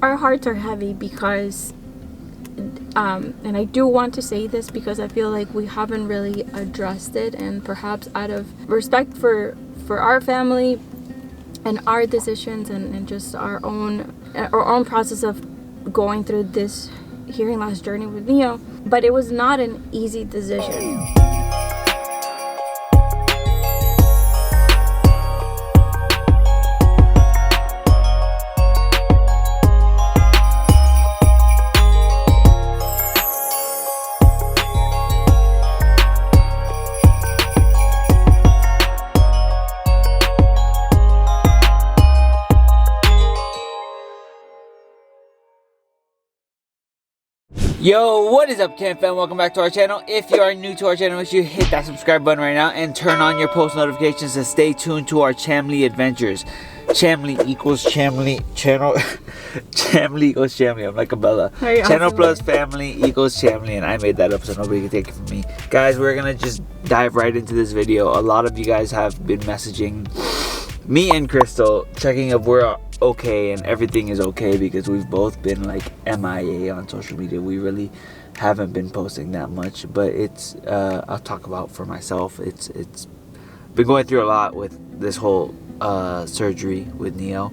our hearts are heavy because and I do want to say this because I feel like we haven't really addressed it, and perhaps out of respect for our family and our decisions and just our own process of going through this hearing loss journey with Neo. But it was not an easy decision. Yo, what is up, Cam fam? Welcome back to our channel. If you are new to our channel, make sure you hit that subscribe button right now and turn on your post notifications to stay tuned to our Chamley adventures. Chamley equals Chamley channel. Chamley equals Chamley. I'm like a Bella. Channel awesome. Plus family equals Chamley, and I made that up so nobody can take it from me. Guys, we're gonna just dive right into this video. A lot of you guys have been messaging me and Crystal, checking if we're okay and everything is okay, because we've both been like MIA on social media. We really haven't been posting that much, but it's I'll talk about for myself. It's been going through a lot with this whole surgery with Neo.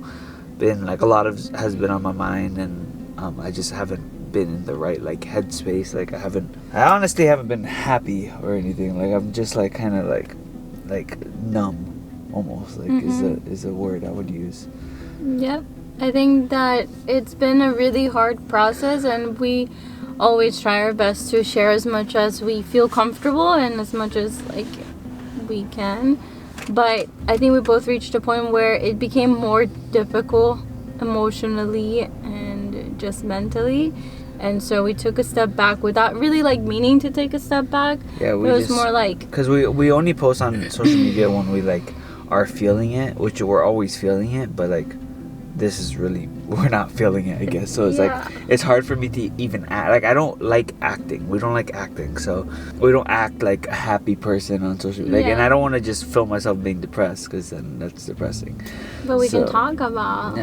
Been like a lot of has been on my mind, and I just haven't been in the right like headspace. Like I honestly haven't been happy or anything. Like I'm just like kind of like numb almost, like is a word I would use. Yep, I think that it's been a really hard process, and we always try our best to share as much as we feel comfortable and as much as like we can. But I think we both reached a point where it became more difficult emotionally and just mentally, and so we took a step back without really like meaning to take a step back. Yeah, it was more like, because we only post on social media when we like are feeling it, which we're always feeling it, but like this is really, we're not feeling it, I guess. So it's like it's hard for me to even act. Like I don't like acting. We don't like acting, so we don't act like a happy person on social media. Like, and I don't want to just film myself being depressed, because then that's depressing. But we can talk about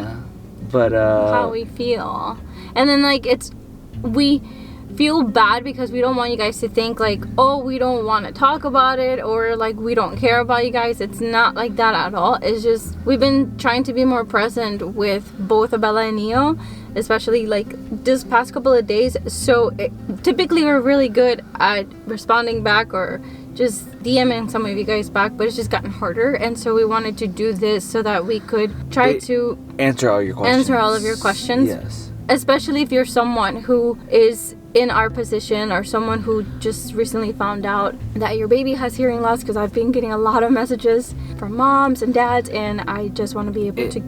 but how we feel, and then like we feel bad because we don't want you guys to think like, oh, we don't want to talk about it, or like we don't care about you guys. It's not like that at all. It's just we've been trying to be more present with both Bella and Neo, especially like this past couple of days. So typically we're really good at responding back or just DMing some of you guys back, but it's just gotten harder, and so we wanted to do this so that we could try to answer all of your questions. Yes, especially if you're someone who is in our position, or someone who just recently found out that your baby has hearing loss, because I've been getting a lot of messages from moms and dads, and I just want to be able to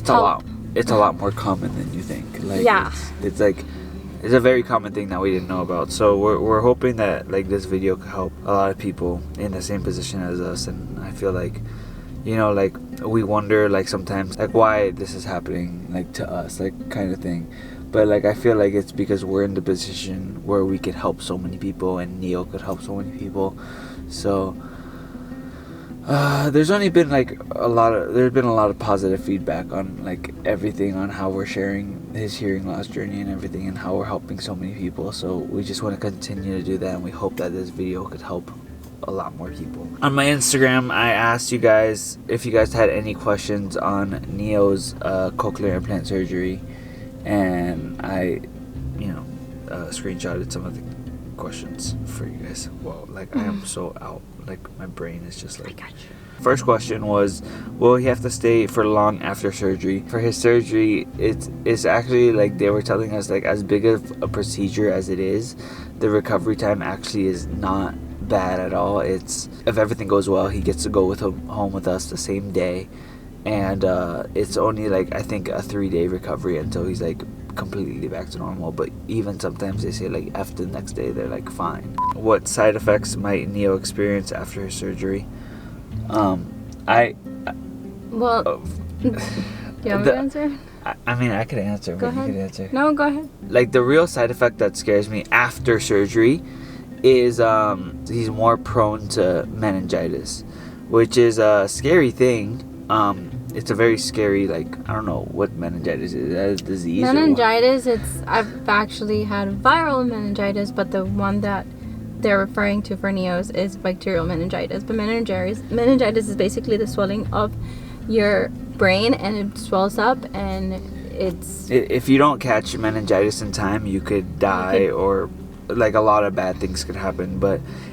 help. It's a lot more common than you think. Like, yeah, it's like it's a very common thing that we didn't know about. So we're hoping that like this video could help a lot of people in the same position as us. And I feel like, you know, like we wonder like sometimes like why this is happening like to us, like kind of thing. But like I feel like it's because we're in the position where we could help so many people, and Neo could help so many people. So there's been a lot of positive feedback on like everything, on how we're sharing his hearing loss journey and everything, and how we're helping so many people. So we just want to continue to do that, and we hope that this video could help a lot more people. On my Instagram, I asked you guys if you guys had any questions on Neo's cochlear implant surgery, and I, screenshotted some of the questions for you guys. Well, like I am so out. Like my brain is just like. I got you. First question was, will he have to stay for long after surgery? For his surgery, it's actually like they were telling us, like as big of a procedure as it is, the recovery time actually is not bad at all. It's, if everything goes well, he gets to go home with us the same day, and it's only like I think a 3-day recovery until he's like completely back to normal. But even sometimes they say like after the next day they're like fine. What side effects might Neo experience after his surgery? Do you want me to answer? I mean, I could answer. Go ahead. You could answer. No, go ahead. Like the real side effect that scares me after surgery is he's more prone to meningitis, which is a scary thing. it's a very scary, like, I don't know what meningitis is. Is that a disease? Meningitis, I've actually had viral meningitis, but the one that they're referring to for Neos is bacterial meningitis. But meningitis is basically the swelling of your brain, and it swells up, and it's... If you don't catch meningitis in time, you could die, or like a lot of bad things could happen.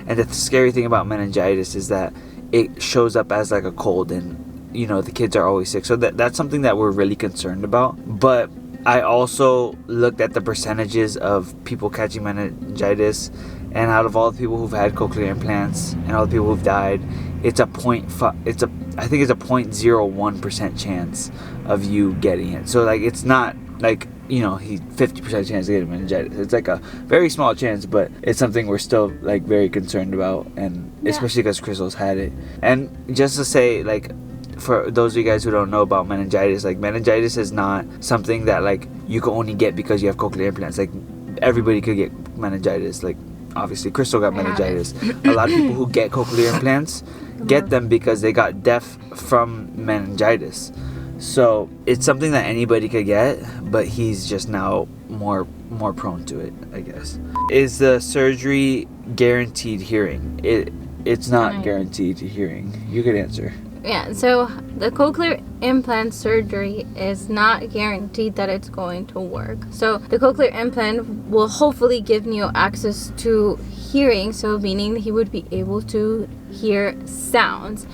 And the scary thing about meningitis is that it shows up as like a cold, and you know, the kids are always sick. So that's something that we're really concerned about. But I also looked at the percentages of people catching meningitis, and out of all the people who've had cochlear implants and all the people who've died, I think it's a 0.01% chance of you getting it. So like, it's not like, you know, 50% chance of getting meningitis. It's like a very small chance, but it's something we're still like very concerned about, and especially because Crystal's had it. And just to say, like, for those of you guys who don't know about meningitis, like, meningitis is not something that like you can only get because you have cochlear implants. Like, everybody could get meningitis. Like, obviously Crystal got meningitis. A lot of people who get cochlear implants get them because they got deaf from meningitis. So it's something that anybody could get, but he's just now more prone to it, I guess. Is the surgery guaranteed hearing? It's not guaranteed hearing. You could answer. Yeah, so the cochlear implant surgery is not guaranteed that it's going to work. So the cochlear implant will hopefully give Neo access to hearing, so meaning he would be able to hear sounds.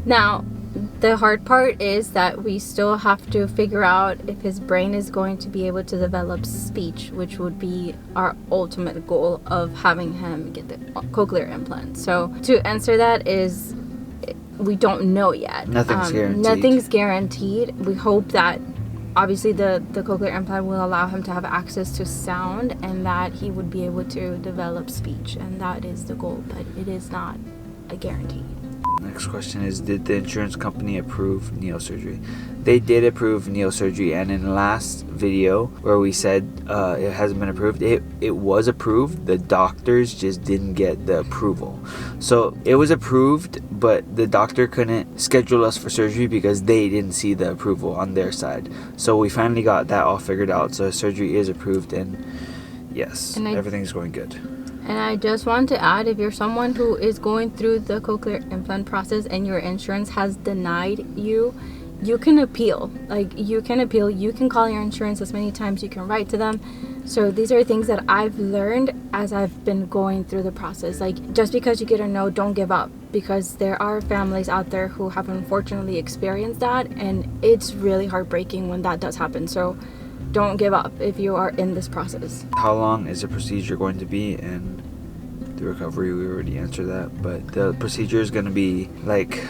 Now, the hard part is that we still have to figure out if his brain is going to be able to develop speech, which would be our ultimate goal of having him get the cochlear implant. So to answer that is, we don't know yet. Nothing's guaranteed. We hope that obviously the cochlear implant will allow him to have access to sound, and that he would be able to develop speech, and that is the goal, but it is not a guarantee. Next question is, did the insurance company approve neosurgery? They did approve neosurgery, and in the last video where we said it hasn't been approved, it was approved. The doctors just didn't get the approval. So it was approved, but the doctor couldn't schedule us for surgery because they didn't see the approval on their side. So we finally got that all figured out. So surgery is approved, and yes, everything's going good. And I just want to add, if you're someone who is going through the cochlear implant process and your insurance has denied you, you can appeal. You can call your insurance as many times, you can write to them. So these are things that I've learned as I've been going through the process. Like, just because you get a no, don't give up, because there are families out there who have unfortunately experienced that, and it's really heartbreaking when that does happen. So don't give up if you are in this process. How long is the procedure going to be, and the recovery? We already answered that, but the procedure is going to be like,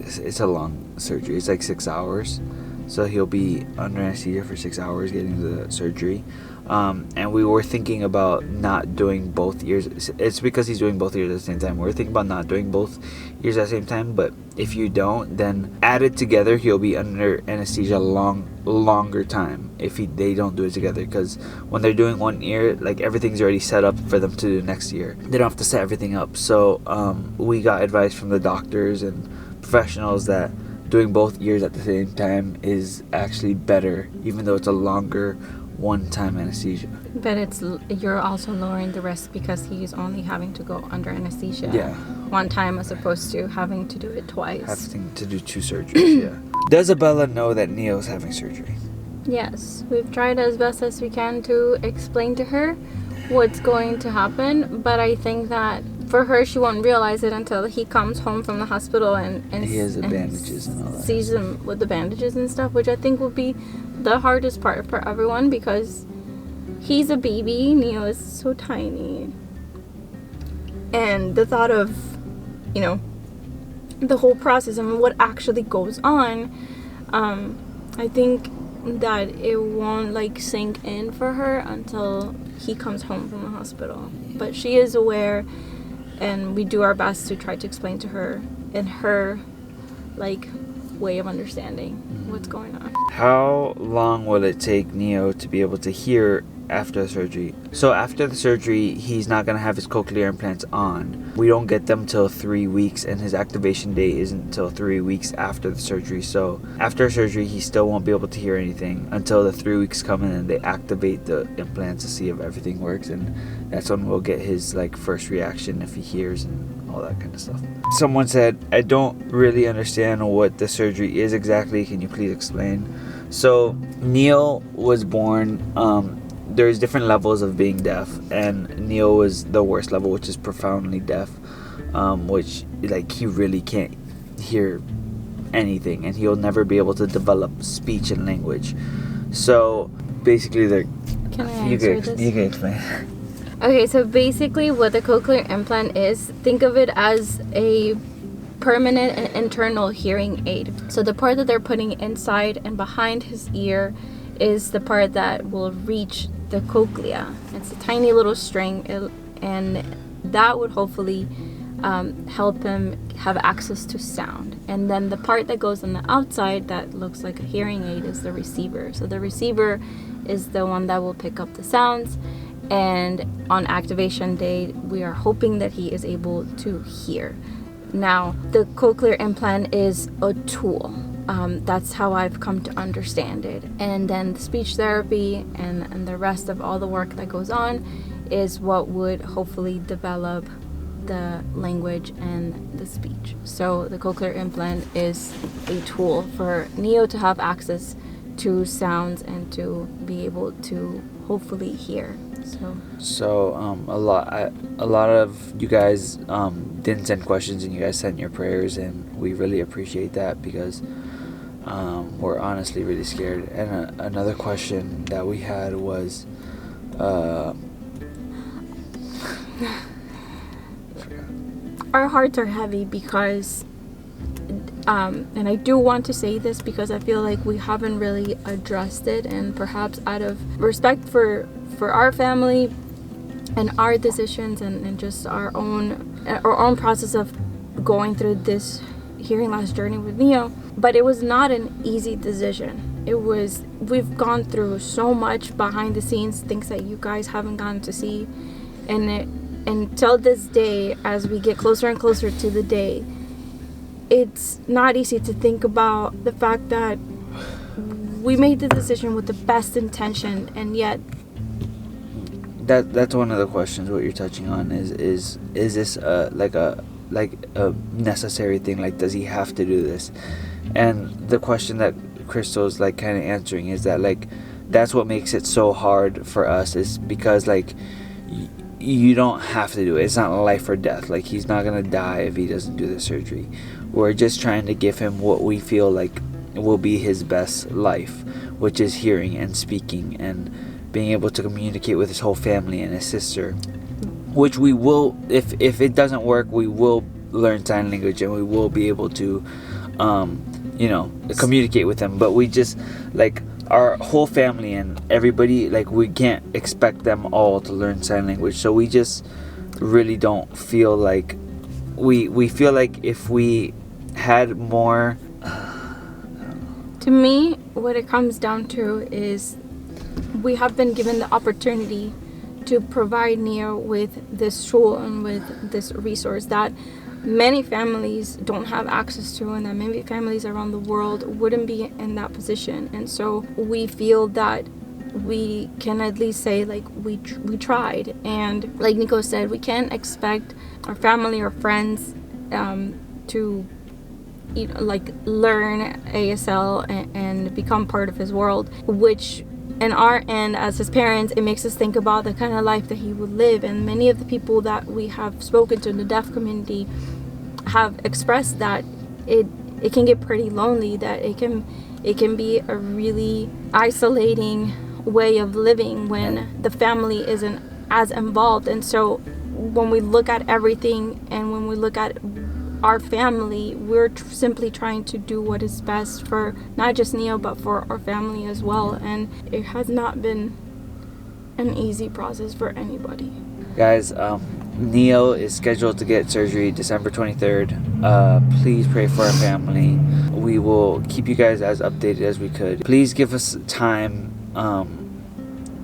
it's a long surgery. It's like 6 hours, so he'll be under anesthesia for 6 hours getting the surgery. And we were thinking about not doing both ears. It's because he's doing both ears at the same time. We're thinking about not doing both ears at the same time, but if you don't, then added together, he'll be under anesthesia longer time if they don't do it together, because when they're doing one ear, like, everything's already set up for them to do next year. They don't have to set everything up. So we got advice from the doctors and professionals that doing both ears at the same time is actually better, even though it's a longer one-time anesthesia. But you're also lowering the risk because he's only having to go under anesthesia one time as opposed to having to do it twice. Having to do 2 surgeries, yeah. Does Abella know that Neo's having surgery? Yes, we've tried as best as we can to explain to her what's going to happen, but I think that for her, she won't realize it until he comes home from the hospital and he has the bandages and all that. Sees him with the bandages and stuff, which I think will be the hardest part for everyone, because he's a baby. Neo is so tiny, and the thought of, you know, the whole process and what actually goes on, I think that it won't like sink in for her until he comes home from the hospital. But she is aware, and we do our best to try to explain to her in her like way of understanding what's going on. How long will it take Neo to be able to hear after the surgery. So after the surgery, he's not gonna have his cochlear implants on. We don't get them till 3 weeks, and his activation date isn't until 3 weeks after the surgery. So after surgery, he still won't be able to hear anything until the 3 weeks come in and they activate the implants to see if everything works, and that's when we'll get his like first reaction if he hears and all that kind of stuff. Someone said, I don't really understand what the surgery is exactly. Can you please explain? So Neil was born, there's different levels of being deaf, and Neil was the worst level, which is profoundly deaf, which like he really can't hear anything, and he'll never be able to develop speech and language. So basically Can I answer this? You can explain. Okay, so basically what the cochlear implant is, think of it as a permanent and internal hearing aid. So the part that they're putting inside and behind his ear is the part that will reach the cochlea. It's a tiny little string, and that would hopefully help him have access to sound. And then the part that goes on the outside that looks like a hearing aid is the receiver. So the receiver is the one that will pick up the sounds, and on activation day we are hoping that he is able to hear. Now the cochlear implant is a tool. That's how I've come to understand it. And then the speech therapy and the rest of all the work that goes on is what would hopefully develop the language and the speech. So the cochlear implant is a tool for Neo to have access to sounds and to be able to hopefully hear. So a lot of you guys didn't send questions, and you guys sent your prayers, and we really appreciate that, because we're honestly really scared. And another question that we had was our hearts are heavy because and I do want to say this because I feel like we haven't really addressed it, and perhaps out of respect for our family and our decisions and just our own process of going through this hearing loss journey with Neo. But it was not an easy decision. We've gone through so much behind the scenes, things that you guys haven't gotten to see, and until this day, as we get closer and closer to the day, it's not easy to think about the fact that we made the decision with the best intention, and yet that's one of the questions. What you're touching on is this like a necessary thing? Like, does he have to do this? And the question that Crystal's like kind of answering is that like that's what makes it so hard for us, is because like you don't have to do it. It's not life or death. Like, he's not gonna die if he doesn't do the surgery. We're just trying to give him what we feel like will be his best life, which is hearing and speaking and being able to communicate with his whole family and his sister, which we will, if it doesn't work, we will learn sign language and we will be able to communicate with them. But we just, like, our whole family and everybody, like, we can't expect them all to learn sign language. So we just really don't feel like we feel like if we had more to me, what it comes down to is we have been given the opportunity to provide Neo with this tool and with this resource that many families don't have access to, and that many families around the world wouldn't be in that position. And so we feel that we can at least say, like, we tried. And like Nico said, we can't expect our family or friends to learn ASL and become part of his world, which in our end as his parents, it makes us think about the kind of life that he would live. And many of the people that we have spoken to in the deaf community have expressed that it can get pretty lonely, that it can be a really isolating way of living when the family isn't as involved. And so when we look at everything and when we look at our family, we're simply trying to do what is best for not just Neo but for our family as well. And it has not been an easy process for anybody. Guys, Neo is scheduled to get surgery December 23rd. Please pray for our family. We will keep you guys as updated as we could. Please give us time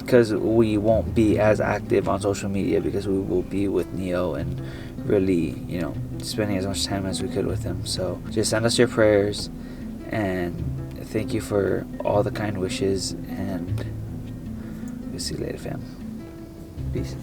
because we won't be as active on social media because we will be with Neo and really, you know, spending as much time as we could with him. So just send us your prayers, and thank you for all the kind wishes, and we'll see you later, fam. Peace.